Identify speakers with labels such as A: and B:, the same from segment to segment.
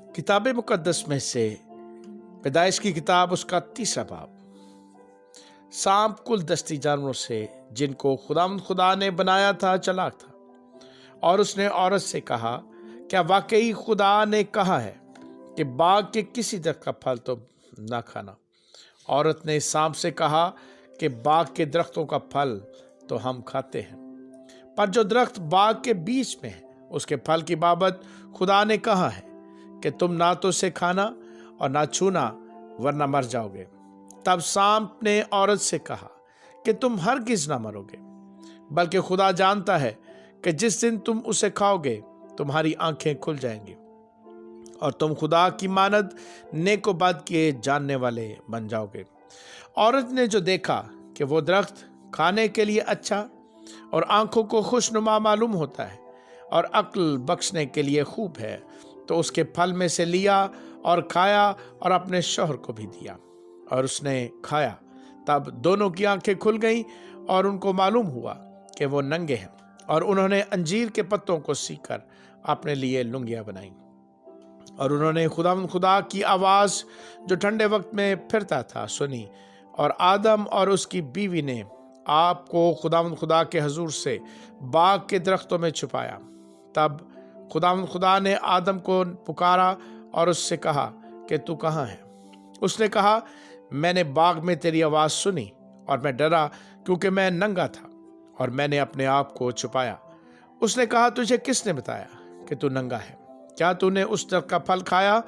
A: किताब मुकद्दस में से पैदाइश की किताब उसका 3 बाब। सांप कुल दस्ती जानवरों से जिनको खुदा ने बनाया था चालाक था, और उसने औरत से कहा, क्या वाकई खुदा ने कहा है कि बाग के किसी दरख्त का फल तुम ना खाना? औरत ने सांप से कहा कि बाग के दरख्तों का फल तो हम खाते हैं, पर जो दरख्त बाग के बीच में है उसके फल की बाबत खुदा ने कहा है कि तुम ना तो उसे खाना और ना छूना, वरना मर जाओगे। तब सांप ने औरत से कहा कि तुम हरगिज ना मरोगे, बल्कि खुदा जानता है कि जिस दिन तुम उसे खाओगे तुम्हारी आंखें खुल जाएंगी और तुम खुदा की मानद नेक व बद के जानने वाले बन जाओगे। औरत ने जो देखा कि वो दरख्त खाने के लिए अच्छा और आंखों को खुशनुमा मालूम होता है और अक्ल बख्शने के लिए खूब है, तो उसके फल में से लिया और खाया और अपने शौहर को भी दिया, और उसने खाया। तब दोनों की आंखें खुल गईं और उनको मालूम हुआ कि वो नंगे हैं, और उन्होंने अंजीर के पत्तों को सीकर अपने लिए लुंगियां बनाई। और उन्होंने खुदा की आवाज़ जो ठंडे वक्त में फिरता था सुनी, और आदम और उसकी बीवी ने आपको खुदा के हजूर से बाग के दरख्तों में छुपाया। तब खुदा ने आदम को पुकारा और उससे कहा कि तू कहाँ है? उसने कहा, मैंने बाग में तेरी आवाज़ सुनी और मैं डरा, क्योंकि मैं नंगा था और मैंने अपने आप को छुपाया। उसने कहा, तुझे किसने बताया कि तू नंगा है? क्या तूने उस दरख्त का फल खाया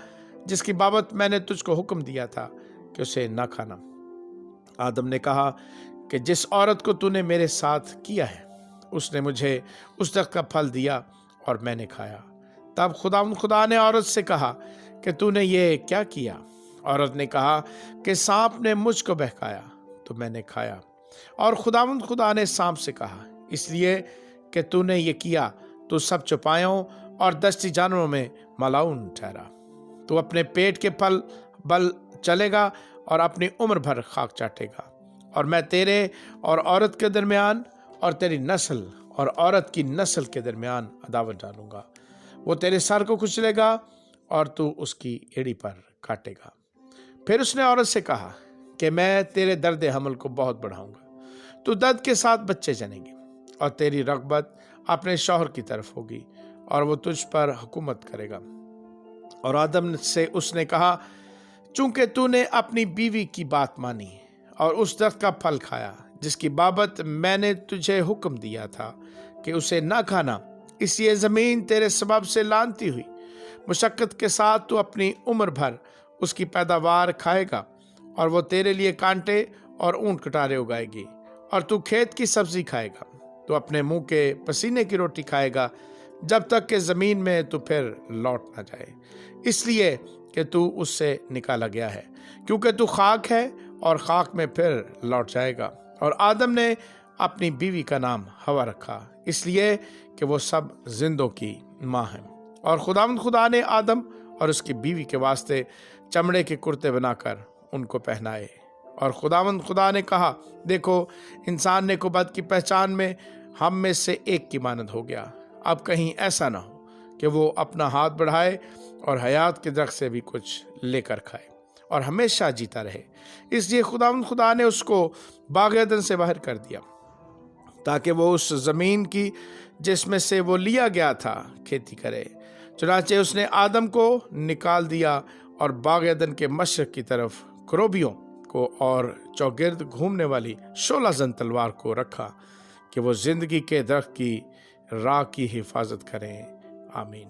A: जिसकी बाबत मैंने तुझको हुक्म दिया था कि उसे ना खाना? आदम ने कहा कि जिस औरत को तूने मेरे साथ किया है उसने मुझे उस दरख्त का फल दिया और मैंने खाया। तब खुदा ने औरत से कहा कि तूने ये क्या किया? औरत ने कहा कि सांप ने मुझको बहकाया तो मैंने खाया। और खुदा ने सांप से कहा, इसलिए कि तूने ये किया तो सब चौपायों और दस्ती जानवरों में मलाउन ठहरा। तू अपने पेट के फल बल चलेगा और अपनी उम्र भर खाक चाटेगा, और मैं तेरे और औरत के दरमियान और तेरी नस्ल और औरत की नस्ल के दरमियान अदावत डालूंगा। वो तेरे सर को कुचलेगा और तू उसकी एड़ी पर काटेगा। फिर उसने औरत से कहा कि मैं तेरे दर्द हमल को बहुत बढ़ाऊंगा। तू दर्द के साथ बच्चे जनेगी और तेरी रगबत अपने शौहर की तरफ होगी और वो तुझ पर हुकूमत करेगा। और आदम से उसने कहा, चूंकि तूने अपनी बीवी की बात मानी और उस दरख्त का फल खाया जिसकी बाबत मैंने तुझे हुक्म दिया था कि उसे ना खाना, इसलिए ज़मीन तेरे सबब से लानती हुई। मुशक्क़त के साथ तू अपनी उम्र भर उसकी पैदावार खाएगा, और वो तेरे लिए कांटे और ऊंट कटारे उगाएगी, और तू खेत की सब्जी खाएगा। तू अपने मुंह के पसीने की रोटी खाएगा जब तक कि ज़मीन में तू फिर लौट ना जाए, इसलिए कि तू उससे निकाला गया है, क्योंकि तू खाक है और खाक में फिर लौट जाएगा। और आदम ने अपनी बीवी का नाम हवा रखा, इसलिए कि वो सब जिंदों की माँ है। और खुदा ने आदम और उसकी बीवी के वास्ते चमड़े के कुर्ते बनाकर उनको पहनाए। और खुदा ने कहा, देखो, इंसान नेक व बद की पहचान में हम में से एक की मानद हो गया। अब कहीं ऐसा ना हो कि वो अपना हाथ बढ़ाए और हयात के दरख्त से भी कुछ लेकर खाए और हमेशा जीता रहे। इसलिए खुदा ने उसको बाग एदन से बाहर कर दिया, ताकि वो उस ज़मीन की जिसमें से वो लिया गया था खेती करे। चुनाचे उसने आदम को निकाल दिया और बाग एदन के मशरक की तरफ करोबियों को और चौगिर्द घूमने वाली 16 जन तलवार को रखा कि वो जिंदगी के दरख्त की राह की हिफाजत करें। आमीन।